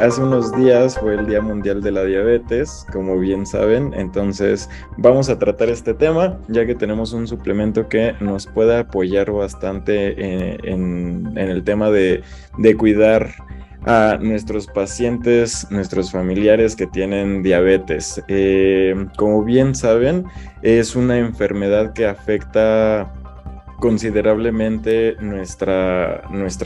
Hace unos días fue el Día Mundial de la Diabetes, como bien saben, entonces vamos a tratar este tema, ya que tenemos un suplemento que nos puede apoyar bastante en el tema de cuidar a nuestros pacientes, nuestros familiares que tienen diabetes. Como bien saben, es una enfermedad que afecta considerablemente nuestra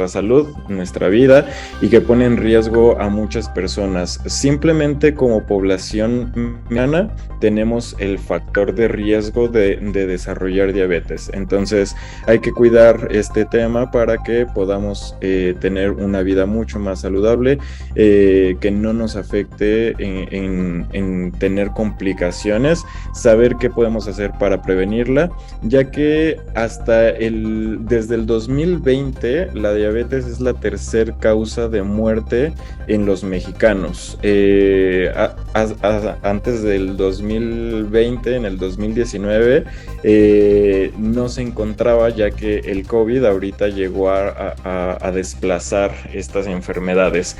salud, nuestra vida, y que pone en riesgo a muchas personas. Simplemente como población humana tenemos el factor de riesgo de desarrollar diabetes. Entonces hay que cuidar este tema para que podamos tener una vida mucho más saludable, que no nos afecte en tener complicaciones, saber qué podemos hacer para prevenirla, ya que desde el 2020 la diabetes es la tercer causa de muerte en los mexicanos. Antes del 2020, en el 2019, no se encontraba, ya que el COVID ahorita llegó a desplazar estas enfermedades.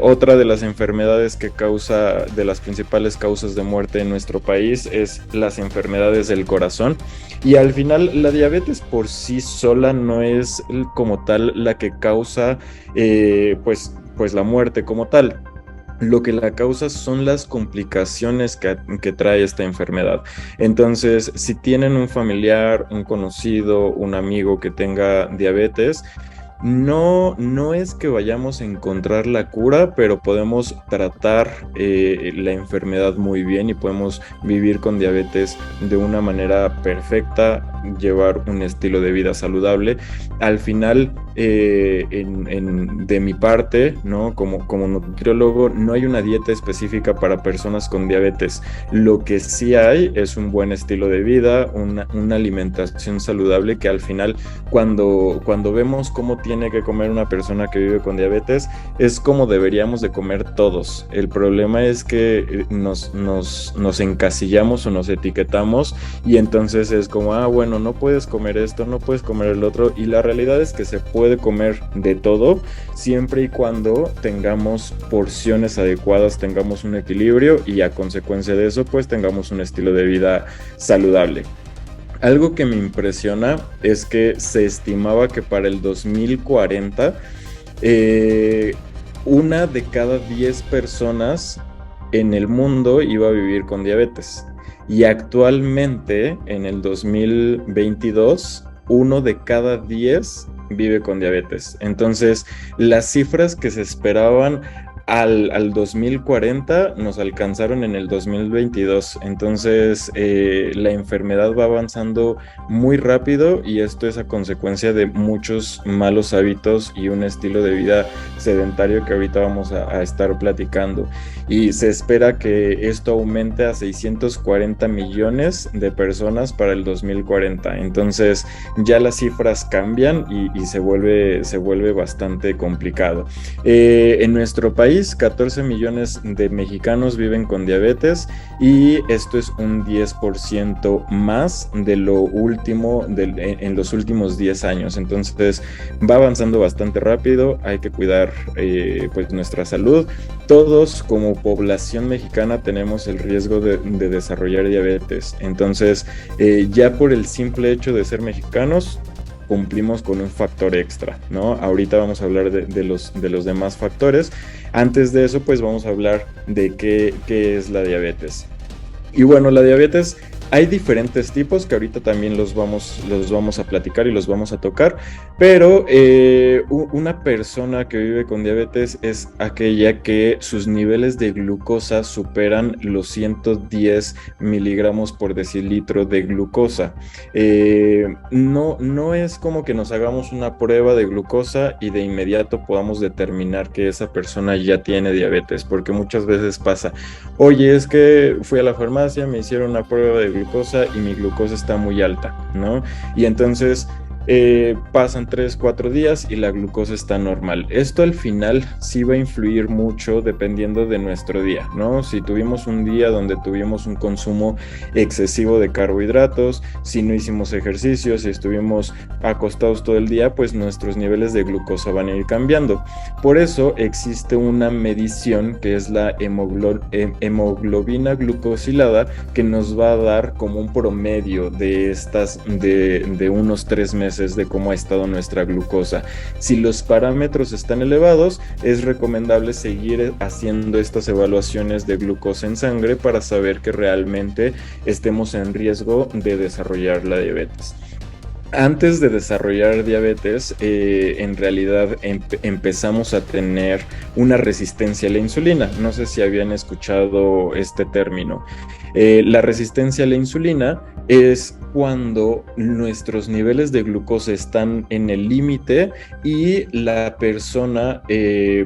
Otra de las enfermedades de las principales causas de muerte en nuestro país es las enfermedades del corazón. Y al final la diabetes por sí sola no es como tal la que causa pues la muerte como tal. Lo que la causa son las complicaciones que trae esta enfermedad. Entonces, si tienen un familiar, un conocido, un amigo que tenga diabetes, no es que vayamos a encontrar la cura, pero podemos tratar la enfermedad muy bien y podemos vivir con diabetes de una manera perfecta, llevar un estilo de vida saludable. Al final, de mi parte, ¿no? Como nutriólogo, no hay una dieta específica para personas con diabetes. Lo que sí hay es un buen estilo de vida, una alimentación saludable, que al final, cuando vemos cómo tiene que comer una persona que vive con diabetes, es como deberíamos de comer todos. El problema es que nos encasillamos o nos etiquetamos, y entonces es como, bueno, no puedes comer esto, no puedes comer el otro, y la realidad es que se puede comer de todo, siempre y cuando tengamos porciones adecuadas, tengamos un equilibrio, y a consecuencia de eso, pues tengamos un estilo de vida saludable. Algo que me impresiona es que se estimaba que para el 2040, una de cada 10 personas en el mundo iba a vivir con diabetes. Y actualmente, en el 2022, uno de cada 10 vive con diabetes. Entonces, las cifras que se esperaban al 2040 nos alcanzaron en el 2022. Entonces, la enfermedad va avanzando muy rápido, y esto es a consecuencia de muchos malos hábitos y un estilo de vida sedentario que ahorita vamos a estar platicando. Y se espera que esto aumente a 640 millones de personas para el 2040. Entonces, ya las cifras cambian y se vuelve bastante complicado. En nuestro país, 14 millones de mexicanos viven con diabetes, y esto es un 10% más de lo último en los últimos 10 años. Entonces va avanzando bastante rápido, hay que cuidar pues nuestra salud. Todos como población mexicana tenemos el riesgo de desarrollar diabetes. Entonces, ya por el simple hecho de ser mexicanos, cumplimos con un factor extra, ¿no? Ahorita vamos a hablar de los demás factores. Antes de eso, pues vamos a hablar de qué es la diabetes. Y bueno, la diabetes, hay diferentes tipos que ahorita también los vamos a platicar y los vamos a tocar, pero una persona que vive con diabetes es aquella que sus niveles de glucosa superan los 110 miligramos por decilitro de glucosa. No es como que nos hagamos una prueba de glucosa y de inmediato podamos determinar que esa persona ya tiene diabetes, porque muchas veces pasa, oye, es que fui a la farmacia, me hicieron una prueba de glucosa y mi glucosa está muy alta, ¿no? Y entonces pasan 3, 4 días y la glucosa está normal. Esto al final sí va a influir mucho dependiendo de nuestro día, ¿no? Si tuvimos un día donde tuvimos un consumo excesivo de carbohidratos, si no hicimos ejercicio, si estuvimos acostados todo el día, pues nuestros niveles de glucosa van a ir cambiando. Por eso existe una medición que es la hemoglobina glucosilada, que nos va a dar como un promedio de unos 3 meses de cómo ha estado nuestra glucosa. Si los parámetros están elevados, es recomendable seguir haciendo estas evaluaciones de glucosa en sangre para saber que realmente estemos en riesgo de desarrollar la diabetes. Antes de desarrollar diabetes, en realidad empezamos a tener una resistencia a la insulina. No sé si habían escuchado este término. La resistencia a la insulina es cuando nuestros niveles de glucosa están en el límite y la persona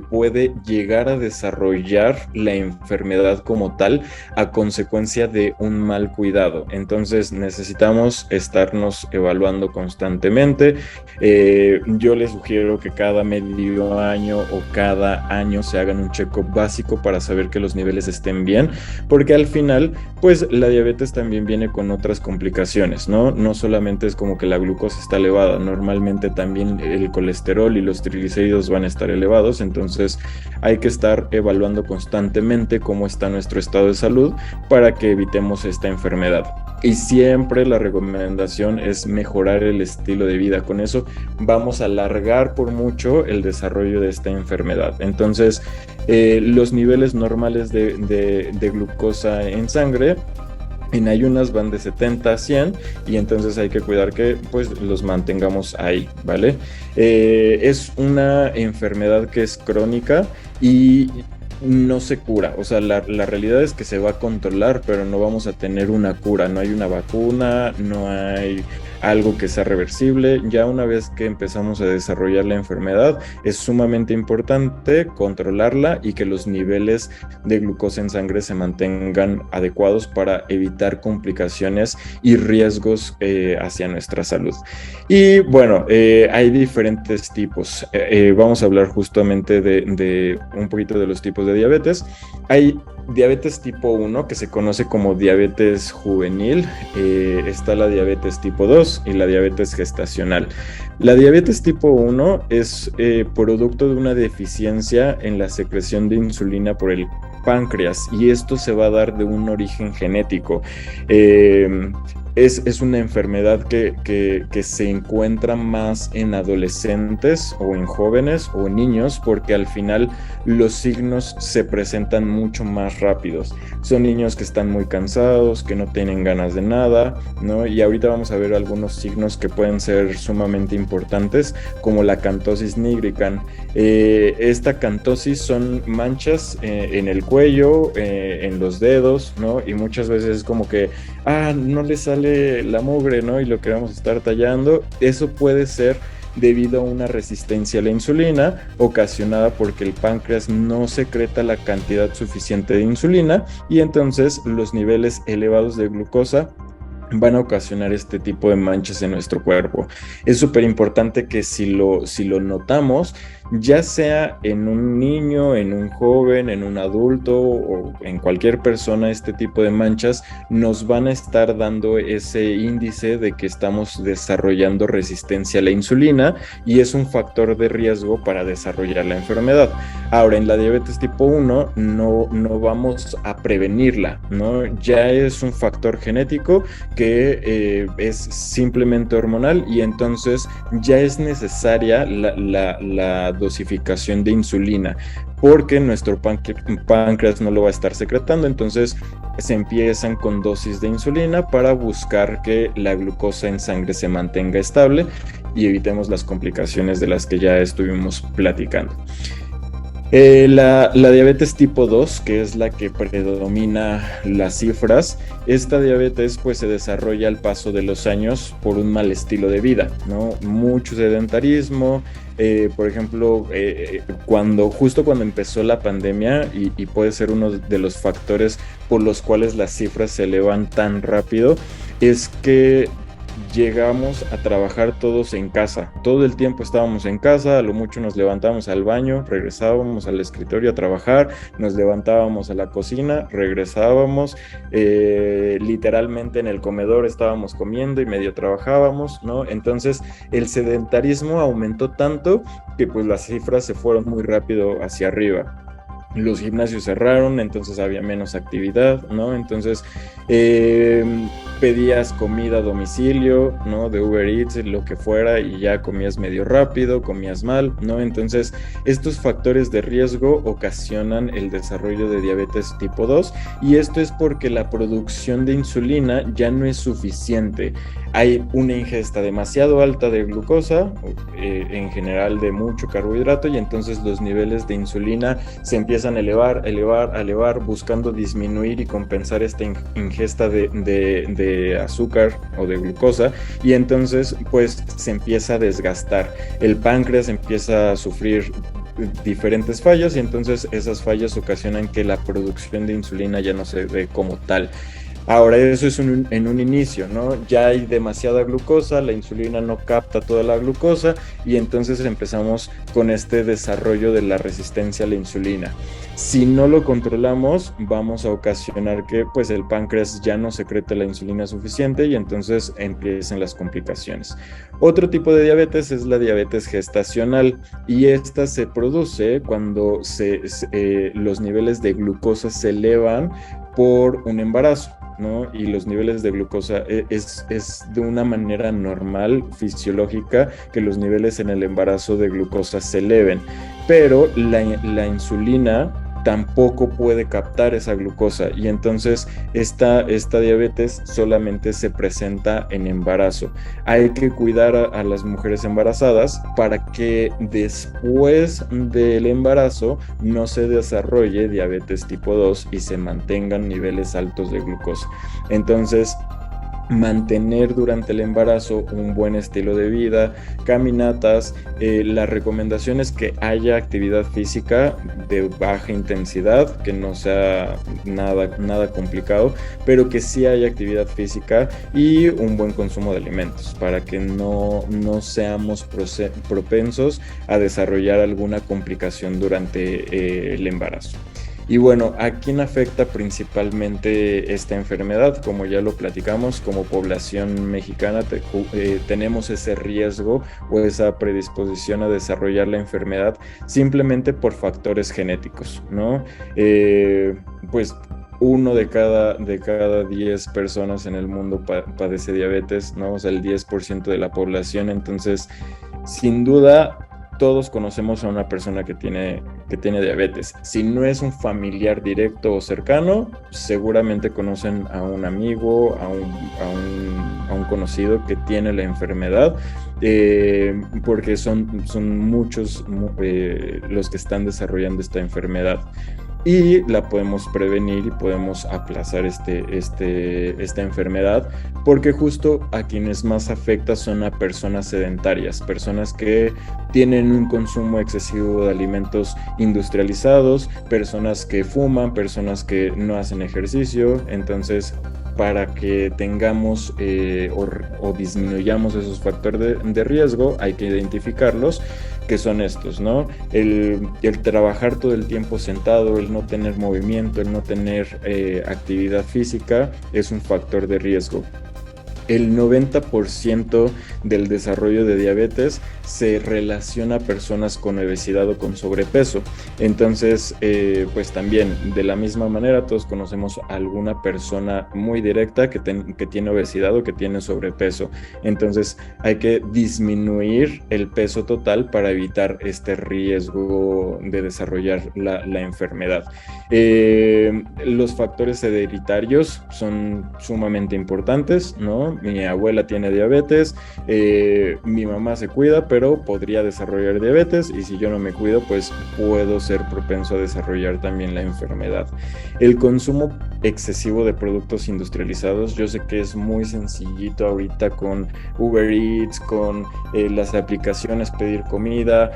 puede llegar a desarrollar la enfermedad como tal a consecuencia de un mal cuidado. Entonces necesitamos estarnos evaluando constantemente. Yo les sugiero que cada medio año o cada año se hagan un check-up básico para saber que los niveles estén bien, porque al final, pues la diabetes también viene con otras complicaciones, ¿no? No solamente es como que la glucosa está elevada, normalmente también el colesterol y los triglicéridos van a estar elevados, entonces hay que estar evaluando constantemente cómo está nuestro estado de salud para que evitemos esta enfermedad. Y siempre la recomendación es mejorar el estilo de vida. Con eso vamos a alargar por mucho el desarrollo de esta enfermedad. Entonces, los niveles normales de glucosa en sangre en ayunas van de 70 a 100 y entonces hay que cuidar que pues los mantengamos ahí, ¿vale? Es una enfermedad que es crónica y no se cura, o sea, la realidad es que se va a controlar, pero no vamos a tener una cura, no hay una vacuna, no hay algo que sea reversible. Ya una vez que empezamos a desarrollar la enfermedad, es sumamente importante controlarla y que los niveles de glucosa en sangre se mantengan adecuados para evitar complicaciones y riesgos hacia nuestra salud. Y bueno, hay diferentes tipos. Vamos a hablar justamente de un poquito de los tipos de diabetes. Hay diabetes tipo 1, que se conoce como diabetes juvenil. Está la diabetes tipo 2 y la diabetes gestacional. La diabetes tipo 1 es producto de una deficiencia en la secreción de insulina por el páncreas, y esto se va a dar de un origen genético. Es una enfermedad que se encuentra más en adolescentes o en jóvenes o en niños, porque al final los signos se presentan mucho más rápidos. Son niños que están muy cansados, que no tienen ganas de nada, ¿no? Y ahorita vamos a ver algunos signos que pueden ser sumamente importantes, como la cantosis nigricans. Esta cantosis son manchas en el cuello, en los dedos, ¿no? Y muchas veces es como que, no le sale la mugre, ¿no? Y lo queremos estar tallando. Eso puede ser debido a una resistencia a la insulina ocasionada porque el páncreas no secreta la cantidad suficiente de insulina, y entonces los niveles elevados de glucosa van a ocasionar este tipo de manchas en nuestro cuerpo. Es súper importante que si lo notamos, ya sea en un niño, en un joven, en un adulto o en cualquier persona, este tipo de manchas nos van a estar dando ese índice de que estamos desarrollando resistencia a la insulina, y es un factor de riesgo para desarrollar la enfermedad. Ahora, en la diabetes tipo 1 no vamos a prevenirla, ¿no? Ya es un factor genético que es simplemente hormonal, y entonces ya es necesaria la dosificación de insulina, porque nuestro páncreas no lo va a estar secretando. Entonces se empiezan con dosis de insulina para buscar que la glucosa en sangre se mantenga estable y evitemos las complicaciones de las que ya estuvimos platicando. La diabetes tipo 2, que es la que predomina las cifras, esta diabetes pues se desarrolla al paso de los años por un mal estilo de vida, ¿no? Mucho sedentarismo, por ejemplo, justo cuando empezó la pandemia, y puede ser uno de los factores por los cuales las cifras se elevan tan rápido, es que llegamos a trabajar todos en casa. Todo el tiempo estábamos en casa, a lo mucho nos levantábamos al baño, regresábamos al escritorio a trabajar, nos levantábamos a la cocina, regresábamos, literalmente en el comedor estábamos comiendo y medio trabajábamos, ¿no? Entonces el sedentarismo aumentó tanto que pues las cifras se fueron muy rápido hacia arriba. Los gimnasios cerraron, entonces había menos actividad, ¿no? Entonces eh, pedías comida a domicilio, ¿no? De Uber Eats, lo que fuera, y ya comías medio rápido, comías mal, ¿no? Entonces estos factores de riesgo ocasionan el desarrollo de diabetes tipo 2, y esto es porque la producción de insulina ya no es suficiente. Hay una ingesta demasiado alta de glucosa, en general de mucho carbohidrato, y entonces los niveles de insulina se empiezan a elevar, buscando disminuir y compensar esta ingesta de azúcar o de glucosa, y entonces pues se empieza a desgastar. El páncreas empieza a sufrir diferentes fallas, y entonces esas fallas ocasionan que la producción de insulina ya no se dé como tal. Ahora, eso es en un inicio, ¿no? Ya hay demasiada glucosa, la insulina no capta toda la glucosa, y entonces empezamos con este desarrollo de la resistencia a la insulina. Si no lo controlamos, vamos a ocasionar que pues el páncreas ya no secrete la insulina suficiente, y entonces empiezan las complicaciones. Otro tipo de diabetes es la diabetes gestacional, y esta se produce cuando los niveles de glucosa se elevan por un embarazo, ¿no? Y los niveles de glucosa es de una manera normal, fisiológica, que los niveles en el embarazo de glucosa se eleven, pero la insulina tampoco puede captar esa glucosa, y entonces esta diabetes solamente se presenta en embarazo. Hay que cuidar a las mujeres embarazadas para que después del embarazo no se desarrolle diabetes tipo 2 y se mantengan niveles altos de glucosa. Entonces, mantener durante el embarazo un buen estilo de vida, caminatas, la recomendación es que haya actividad física de baja intensidad, que no sea nada complicado, pero que sí haya actividad física, y un buen consumo de alimentos para que no seamos propensos a desarrollar alguna complicación durante el embarazo. Y bueno, ¿a quién afecta principalmente esta enfermedad? Como ya lo platicamos, como población mexicana tenemos ese riesgo o esa predisposición a desarrollar la enfermedad simplemente por factores genéticos, ¿no? Pues uno de cada 10 personas en el mundo padece diabetes, ¿no? O sea, el 10% de la población. Entonces, sin duda, todos conocemos a una persona que tiene diabetes. Si no es un familiar directo o cercano, seguramente conocen a un amigo, a un conocido que tiene la enfermedad, porque son muchos los que están desarrollando esta enfermedad. Y la podemos prevenir y podemos aplazar esta enfermedad, porque justo a quienes más afecta son a personas sedentarias, personas que tienen un consumo excesivo de alimentos industrializados, personas que fuman, personas que no hacen ejercicio. Entonces, para que tengamos o disminuyamos esos factores de riesgo, hay que identificarlos, que son estos, ¿no? El trabajar todo el tiempo sentado, el no tener movimiento, el no tener actividad física es un factor de riesgo. El 90% del desarrollo de diabetes se relaciona a personas con obesidad o con sobrepeso. Entonces, pues también, de la misma manera, todos conocemos a alguna persona muy directa que tiene obesidad o que tiene sobrepeso. Entonces, hay que disminuir el peso total para evitar este riesgo de desarrollar la enfermedad. Los factores hereditarios son sumamente importantes, ¿no? Mi abuela tiene diabetes, mi mamá se cuida, pero podría desarrollar diabetes, y si yo no me cuido, pues puedo ser propenso a desarrollar también la enfermedad. El consumo excesivo de productos industrializados, yo sé que es muy sencillito ahorita con Uber Eats, con las aplicaciones, pedir comida,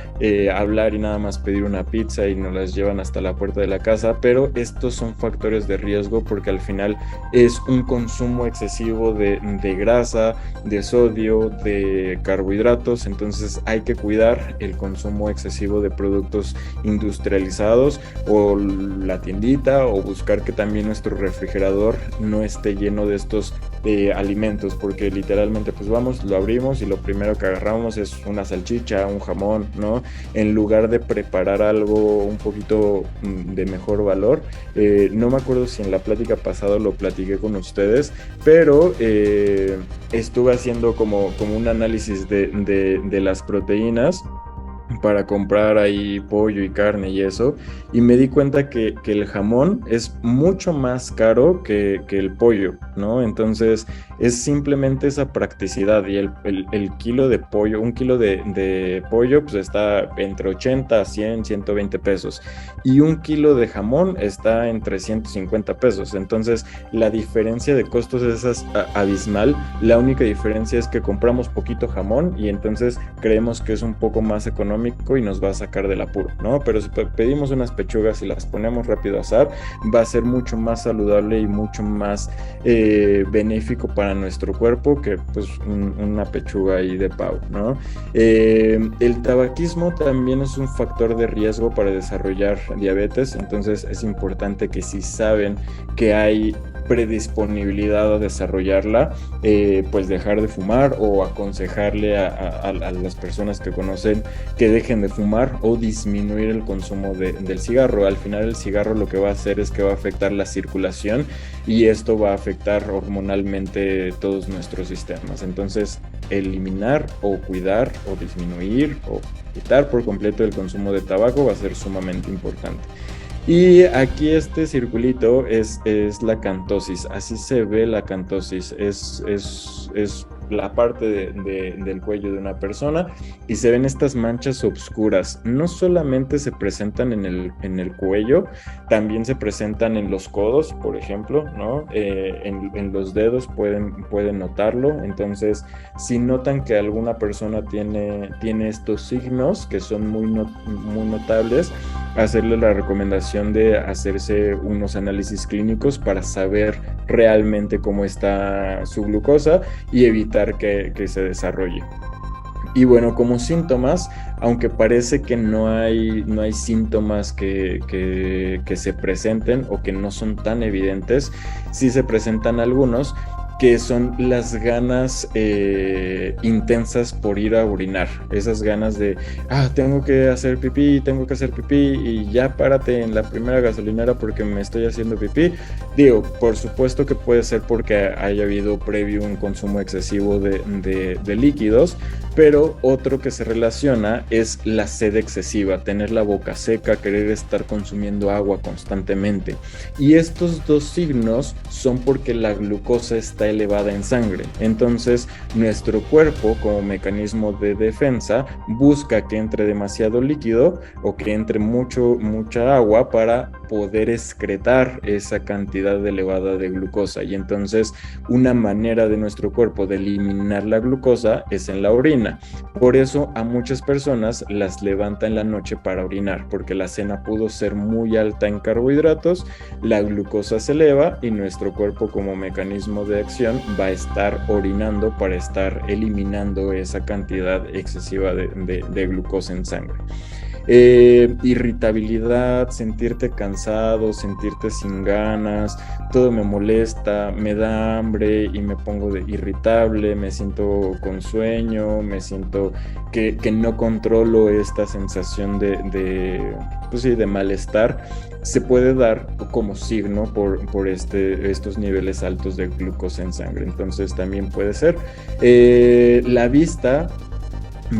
hablar y nada más pedir una pizza y nos las llevan hasta la puerta de la casa, pero estos son factores de riesgo porque al final es un consumo excesivo de de grasa, de sodio, de carbohidratos. Entonces hay que cuidar el consumo excesivo de productos industrializados o la tiendita, o buscar que también nuestro refrigerador no esté lleno de estos alimentos, porque literalmente pues vamos, lo abrimos y lo primero que agarramos es una salchicha, un jamón, ¿no? En lugar de preparar algo un poquito de mejor valor. No me acuerdo si en la plática pasada lo platiqué con ustedes, pero estuve haciendo como un análisis de las proteínas para comprar ahí pollo y carne y eso, y me di cuenta que el jamón es mucho más caro que el pollo, ¿no? Entonces es simplemente esa practicidad, y el kilo de pollo, un kilo de pollo pues está entre 80 a 100, 120 pesos, y un kilo de jamón está entre 150 pesos. Entonces la diferencia de costos es abismal. La única diferencia es que compramos poquito jamón y entonces creemos que es un poco más económico y nos va a sacar del apuro, ¿no? Pero si pedimos unas pechugas y las ponemos rápido a asar, va a ser mucho más saludable y mucho más benéfico para nuestro cuerpo que pues una pechuga ahí de pavo, ¿no? El tabaquismo también es un factor de riesgo para desarrollar diabetes. Entonces es importante que, si saben que hay predisponibilidad a desarrollarla, pues dejar de fumar, o aconsejarle a las personas que conocen que dejen de fumar o disminuir el consumo del cigarro. Al final el cigarro lo que va a hacer es que va a afectar la circulación, y esto va a afectar hormonalmente todos nuestros sistemas. Entonces eliminar o cuidar o disminuir o quitar por completo el consumo de tabaco va a ser sumamente importante. Y aquí este circulito es la acantosis. Así se ve la acantosis. Es la parte del cuello de una persona, y se ven estas manchas oscuras. No solamente se presentan en el cuello, también se presentan en los codos, por ejemplo, ¿no? En los dedos pueden notarlo. Entonces, si notan que alguna persona tiene estos signos que son muy notables, hacerle la recomendación de hacerse unos análisis clínicos para saber realmente cómo está su glucosa y evitar que se desarrolle. Y bueno, como síntomas, aunque parece que no hay síntomas que se presenten o que no son tan evidentes, sí se presentan algunos, que son las ganas intensas por ir a orinar. Esas ganas de, tengo que hacer pipí, y ya párate en la primera gasolinera porque me estoy haciendo pipí. Digo, por supuesto que puede ser porque haya habido previo un consumo excesivo de líquidos, pero otro que se relaciona es la sed excesiva, tener la boca seca, querer estar consumiendo agua constantemente. Y estos dos signos son porque la glucosa está elevada en sangre. Entonces nuestro cuerpo, como mecanismo de defensa, busca que entre demasiado líquido o que entre mucha agua para poder excretar esa cantidad elevada de glucosa. Y entonces una manera de nuestro cuerpo de eliminar la glucosa es en la orina. Por eso a muchas personas las levanta en la noche para orinar, porque la cena pudo ser muy alta en carbohidratos, la glucosa se eleva y nuestro cuerpo, como mecanismo de acción, va a estar orinando para estar eliminando esa cantidad excesiva de glucosa en sangre. Irritabilidad, sentirte cansado, sentirte sin ganas, todo me molesta, me da hambre y me pongo irritable, me siento con sueño, me siento que no controlo esta sensación pues sí, de malestar. Se puede dar como signo por estos niveles altos de glucosa en sangre. Entonces también puede ser la vista,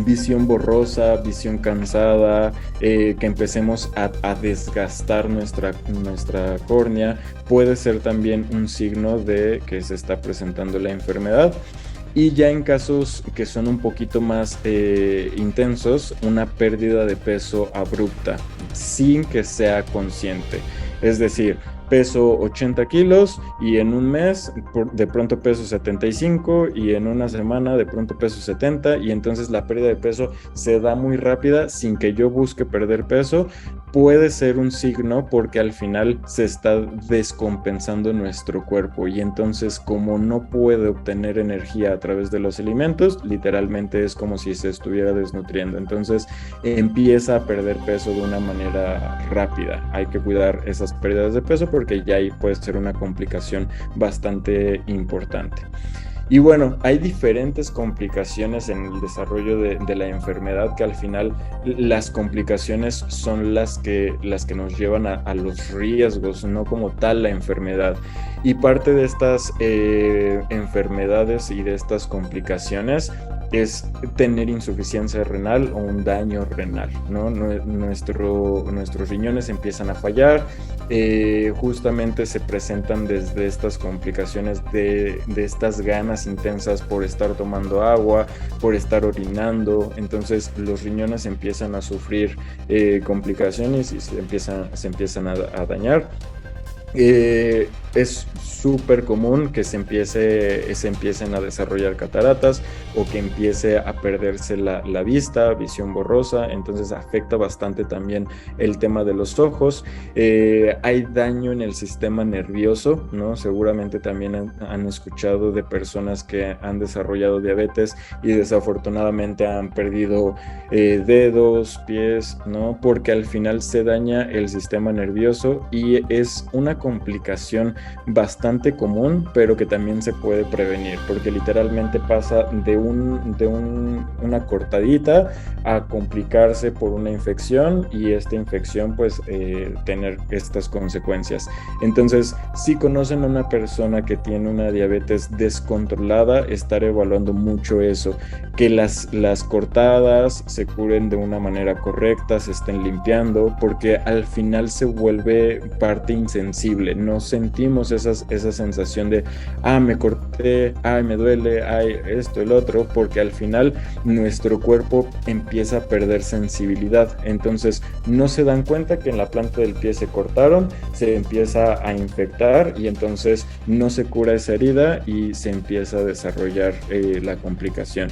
visión borrosa, visión cansada, que empecemos a desgastar nuestra córnea. Puede ser también un signo de que se está presentando la enfermedad. Y ya en casos que son un poquito más intensos, una pérdida de peso abrupta, sin que sea consciente. Es decir, peso 80 kilos y en un mes de pronto peso 75, y en una semana de pronto peso 70, y entonces la pérdida de peso se da muy rápida sin que yo busque perder peso, puede ser un signo porque al final se está descompensando nuestro cuerpo y entonces como no puede obtener energía a través de los alimentos, literalmente es como si se estuviera desnutriendo. Entonces empieza a perder peso de una manera rápida. Hay que cuidar esas pérdidas de peso porque ya ahí puede ser una complicación bastante importante. Y bueno, hay diferentes complicaciones en el desarrollo de la enfermedad que al final las complicaciones son las que nos llevan a los riesgos, no como tal la enfermedad. Y parte de estas enfermedades y de estas complicaciones es tener insuficiencia renal o un daño renal, ¿no? Nuestros riñones empiezan a fallar, justamente se presentan desde estas complicaciones de estas ganas intensas por estar tomando agua, por estar orinando, entonces los riñones empiezan a sufrir complicaciones y se empiezan a dañar. Es súper común que se empiecen a desarrollar cataratas o que empiece a perderse la vista, visión borrosa, entonces afecta bastante también el tema de los ojos. Hay daño en el sistema nervioso, ¿no? Seguramente también han escuchado de personas que han desarrollado diabetes y desafortunadamente han perdido dedos, pies, ¿no? Porque al final se daña el sistema nervioso y es una complicación bastante común, pero que también se puede prevenir, porque literalmente pasa de una cortadita a complicarse por una infección y esta infección pues tener estas consecuencias. Entonces, si conocen a una persona que tiene una diabetes descontrolada, estar evaluando mucho eso, que las cortadas se curen de una manera correcta, se estén limpiando, porque al final se vuelve parte insensible, no sentimos esa sensación de, me corté, me duele, esto, el otro, porque al final nuestro cuerpo empieza a perder sensibilidad, entonces no se dan cuenta que en la planta del pie se cortaron, se empieza a infectar y entonces no se cura esa herida y se empieza a desarrollar la complicación.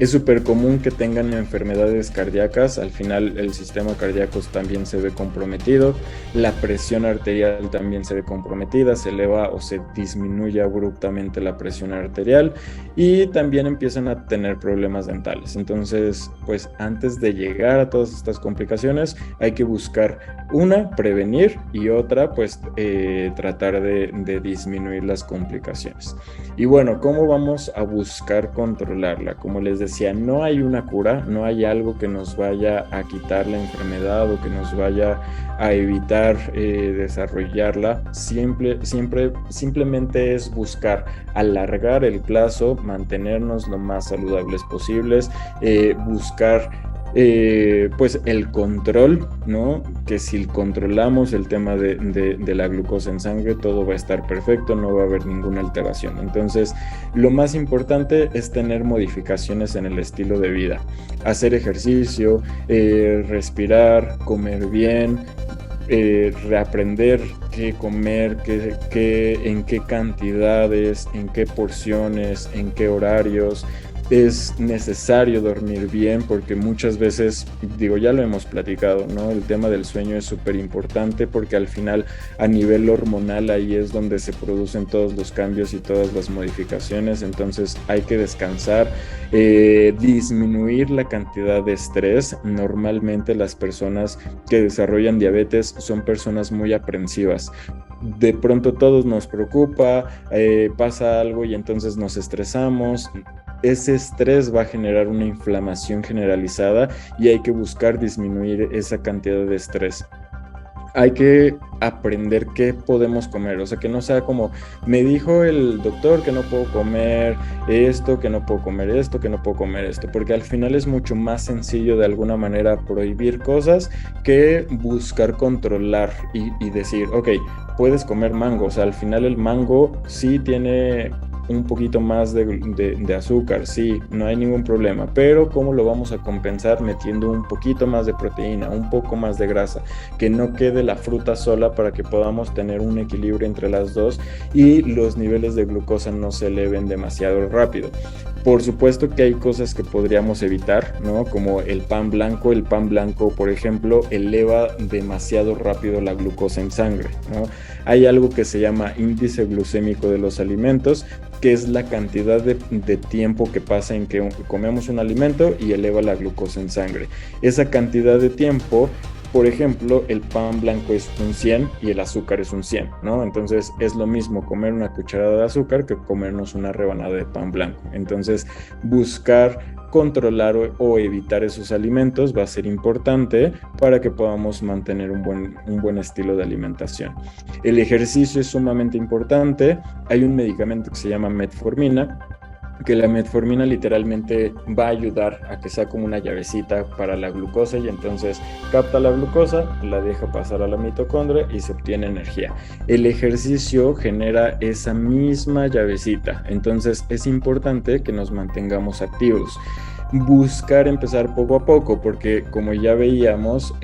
Es súper común que tengan enfermedades cardíacas, al final el sistema cardíaco también se ve comprometido, la presión arterial también se ve comprometida, se eleva o se disminuye abruptamente la presión arterial y también empiezan a tener problemas dentales. Entonces, pues antes de llegar a todas estas complicaciones hay que buscar prevenir y otra, pues tratar de disminuir las complicaciones. Y bueno, ¿cómo vamos a buscar controlarla? Como les decía, no hay una cura, no hay algo que nos vaya a quitar la enfermedad o que nos vaya a evitar desarrollarla. Simplemente es buscar alargar el plazo, mantenernos lo más saludables posibles, buscar pues el control, ¿no? Que si controlamos el tema de la glucosa en sangre, todo va a estar perfecto, no va a haber ninguna alteración. Entonces, lo más importante es tener modificaciones en el estilo de vida, hacer ejercicio, respirar, comer bien, reaprender qué comer, en qué cantidades, en qué porciones, en qué horarios. Es necesario dormir bien porque muchas veces, ya lo hemos platicado, ¿no? El tema del sueño es súper importante porque al final a nivel hormonal ahí es donde se producen todos los cambios y todas las modificaciones, entonces hay que descansar, disminuir la cantidad de estrés. Normalmente las personas que desarrollan diabetes son personas muy aprensivas. De pronto todos nos preocupa, pasa algo y entonces nos estresamos. Ese estrés va a generar una inflamación generalizada y hay que buscar disminuir esa cantidad de estrés. Hay que aprender qué podemos comer, o sea, que no sea como, me dijo el doctor que no puedo comer esto, que no puedo comer esto, que no puedo comer esto, porque al final es mucho más sencillo de alguna manera prohibir cosas que buscar controlar y decir, ok, puedes comer mango, o sea, al final el mango sí tiene un poquito más de azúcar, sí, no hay ningún problema, pero ¿cómo lo vamos a compensar? Metiendo un poquito más de proteína, un poco más de grasa, que no quede la fruta sola para que podamos tener un equilibrio entre las dos y los niveles de glucosa no se eleven demasiado rápido. Por supuesto que hay cosas que podríamos evitar, ¿no? Como el pan blanco. El pan blanco, por ejemplo, eleva demasiado rápido la glucosa en sangre, ¿no? Hay algo que se llama índice glucémico de los alimentos, que es la cantidad de tiempo que pasa en que comemos un alimento y eleva la glucosa en sangre. Esa cantidad de tiempo, por ejemplo, el pan blanco es un 100 y el azúcar es un 100, ¿no? Entonces es lo mismo comer una cucharada de azúcar que comernos una rebanada de pan blanco. Entonces buscar controlar o evitar esos alimentos va a ser importante para que podamos mantener un buen estilo de alimentación. El ejercicio es sumamente importante. Hay un medicamento que se llama metformina, que la metformina literalmente va a ayudar a que sea como una llavecita para la glucosa, y entonces capta la glucosa, la deja pasar a la mitocondria y se obtiene energía. El ejercicio genera esa misma llavecita, entonces es importante que nos mantengamos activos. Buscar empezar poco a poco, porque como ya veíamos,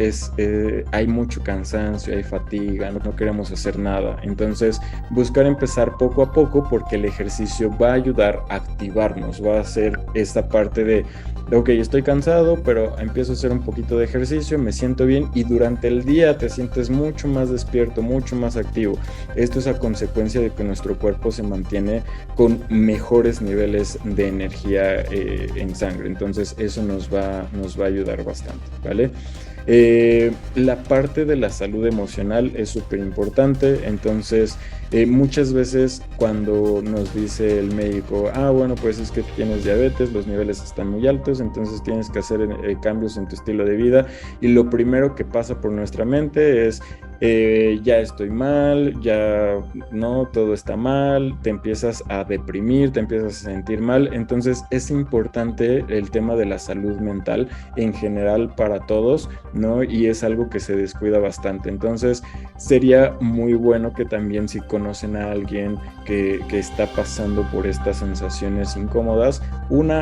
hay mucho cansancio, hay fatiga, no queremos hacer nada. Entonces, buscar empezar poco a poco, porque el ejercicio va a ayudar a activarnos, va a hacer esta parte de, ok, estoy cansado, pero empiezo a hacer un poquito de ejercicio, me siento bien, y durante el día te sientes mucho más despierto, mucho más activo. Esto es a consecuencia de que nuestro cuerpo se mantiene con mejores niveles de energía en sangre. Entonces eso nos va a ayudar bastante, ¿vale? La parte de la salud emocional es súper importante. Entonces muchas veces cuando nos dice el médico, bueno, pues es que tienes diabetes, los niveles están muy altos, entonces tienes que hacer cambios en tu estilo de vida, y lo primero que pasa por nuestra mente es, ya estoy mal, ya no, todo está mal, te empiezas a deprimir, te empiezas a sentir mal. Entonces es importante el tema de la salud mental en general para todos, ¿no? Y es algo que se descuida bastante. Entonces sería muy bueno que también, si conocen a alguien que está pasando por estas sensaciones incómodas,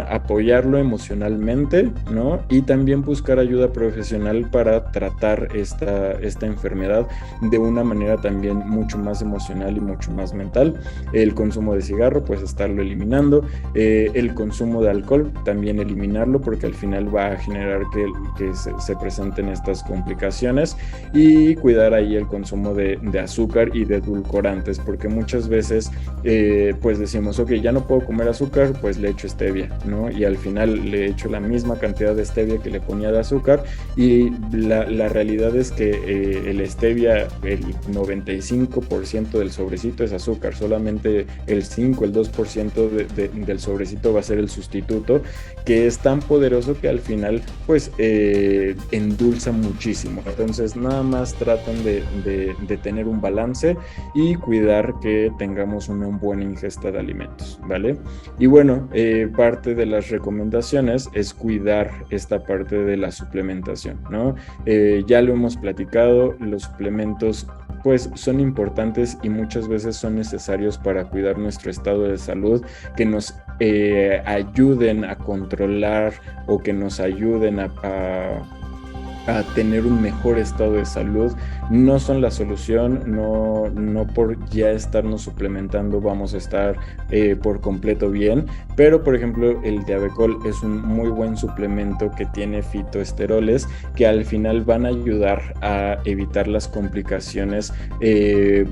apoyarlo emocionalmente, ¿no? Y también buscar ayuda profesional para tratar esta enfermedad de una manera también mucho más emocional y mucho más mental. El consumo de cigarro, pues estarlo eliminando. El consumo de alcohol, también eliminarlo, porque al final va a generar que se presenten estas complicaciones. Y cuidar ahí el consumo de azúcar y de edulcorantes, porque muchas veces pues decimos, ok, ya no puedo comer azúcar, pues le echo stevia, ¿no? Y al final le echo la misma cantidad de stevia que le ponía de azúcar, y la realidad es que el stevia, el 95% del sobrecito es azúcar, solamente el 5, el 2% del sobrecito va a ser el sustituto, que es tan poderoso que al final pues endulza muchísimo. Entonces nada más traten de tener un balance y cuidar que tengamos una buena ingesta de alimentos, ¿vale? Y bueno, parte de las recomendaciones es cuidar esta parte de la suplementación, ¿no? Ya lo hemos platicado, los suplementos pues son importantes y muchas veces son necesarios para cuidar nuestro estado de salud, que nos ayuden a controlar o que nos ayuden a tener un mejor estado de salud. No son la solución, no por ya estarnos suplementando vamos a estar por completo bien, pero por ejemplo el Diabecol es un muy buen suplemento que tiene fitoesteroles que al final van a ayudar a evitar las complicaciones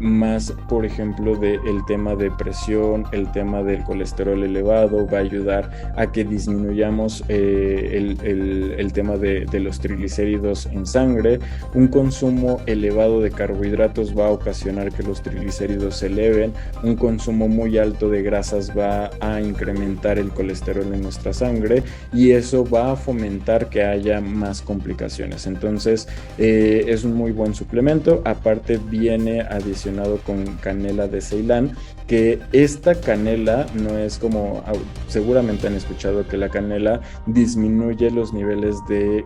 más, por ejemplo, del tema de presión, el tema del colesterol elevado. Va a ayudar a que disminuyamos el tema de los triglicéridos en sangre. Un consumo elevado de carbohidratos va a ocasionar que los triglicéridos se eleven. Un consumo muy alto de grasas va a incrementar el colesterol en nuestra sangre, y eso va a fomentar que haya más complicaciones. Entonces es un muy buen suplemento. Aparte viene adicionado con canela de Ceilán, que esta canela no es como, seguramente han escuchado que la canela disminuye los niveles de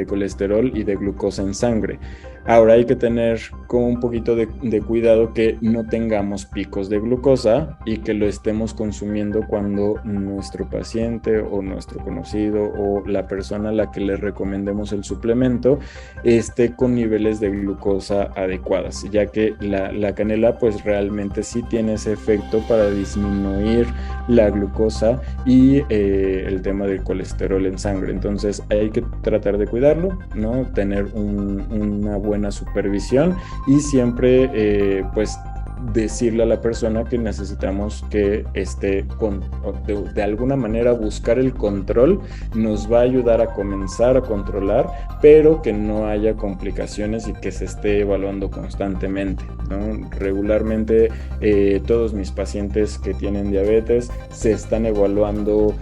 colesterol y de glucosa en sangre. Ahora hay que tener como un poquito de cuidado que no tengamos picos de glucosa y que lo estemos consumiendo cuando nuestro paciente o nuestro conocido o la persona a la que le recomendemos el suplemento esté con niveles de glucosa adecuadas, ya que la canela pues realmente sí tiene ese efecto para disminuir la glucosa y el tema del colesterol en sangre. Entonces hay que tratar de cuidarlo, ¿no? Tener una buena supervisión y siempre pues decirle a la persona que necesitamos que esté de alguna manera buscar el control, nos va a ayudar a comenzar a controlar, pero que no haya complicaciones y que se esté evaluando constantemente, ¿no? Regularmente todos mis pacientes que tienen diabetes se están evaluando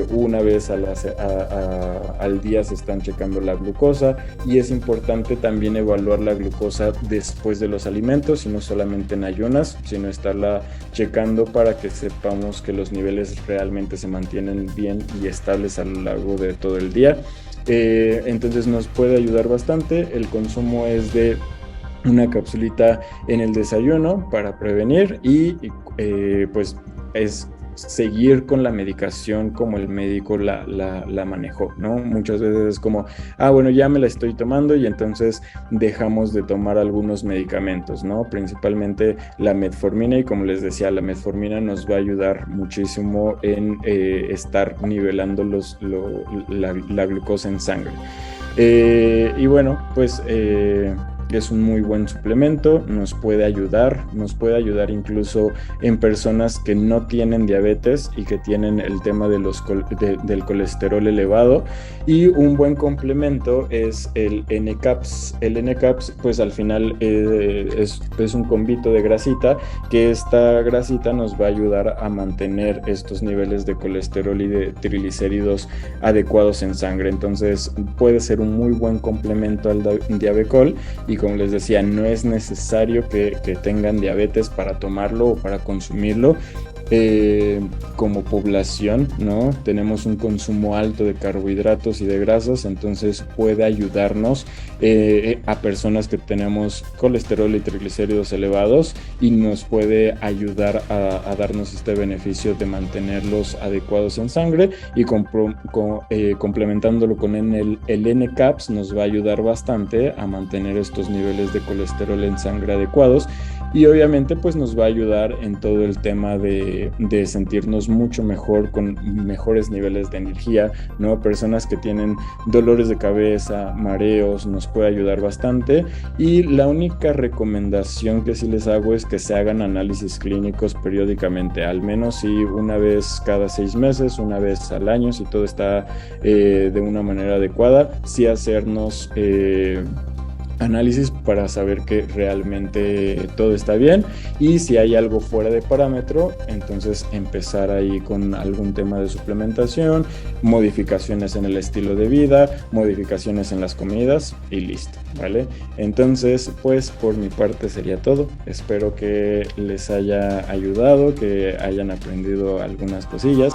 una vez al día, se están checando la glucosa, y es importante también evaluar la glucosa después de los alimentos y no solamente en ayunas, sino estarla checando para que sepamos que los niveles realmente se mantienen bien y estables a lo largo de todo el día. Entonces nos puede ayudar bastante. El consumo es de una capsulita en el desayuno para prevenir y pues es seguir con la medicación como el médico la manejó, ¿no? Muchas veces es como, bueno, ya me la estoy tomando y entonces dejamos de tomar algunos medicamentos, ¿no? Principalmente la metformina, y como les decía, la metformina nos va a ayudar muchísimo en estar nivelando la glucosa en sangre. Y bueno, pues es un muy buen suplemento, nos puede ayudar incluso en personas que no tienen diabetes y que tienen el tema del colesterol elevado. Y un buen complemento es el N-CAPS. El N-CAPS pues al final es un convito de grasita, que esta grasita nos va a ayudar a mantener estos niveles de colesterol y de triglicéridos adecuados en sangre. Entonces puede ser un muy buen complemento al Diabecol, y como les decía, no es necesario que tengan diabetes para tomarlo o para consumirlo. Como población, ¿no? Tenemos un consumo alto de carbohidratos y de grasas, entonces puede ayudarnos a personas que tenemos colesterol y triglicéridos elevados, y nos puede ayudar a darnos este beneficio de mantenerlos adecuados en sangre, y complementándolo con el N-CAPS nos va a ayudar bastante a mantener estos niveles de colesterol en sangre adecuados, y obviamente pues nos va a ayudar en todo el tema de sentirnos mucho mejor, con mejores niveles de energía, ¿no? Personas que tienen dolores de cabeza, mareos, nos puede ayudar bastante. Y la única recomendación que sí les hago es que se hagan análisis clínicos periódicamente, al menos si una vez cada 6 meses, una vez al año, si todo está de una manera adecuada, sí hacernos análisis para saber que realmente todo está bien, y si hay algo fuera de parámetro, entonces empezar ahí con algún tema de suplementación, modificaciones en el estilo de vida, modificaciones en las comidas y listo, ¿vale? Entonces, pues por mi parte sería todo. Espero que les haya ayudado, que hayan aprendido algunas cosillas.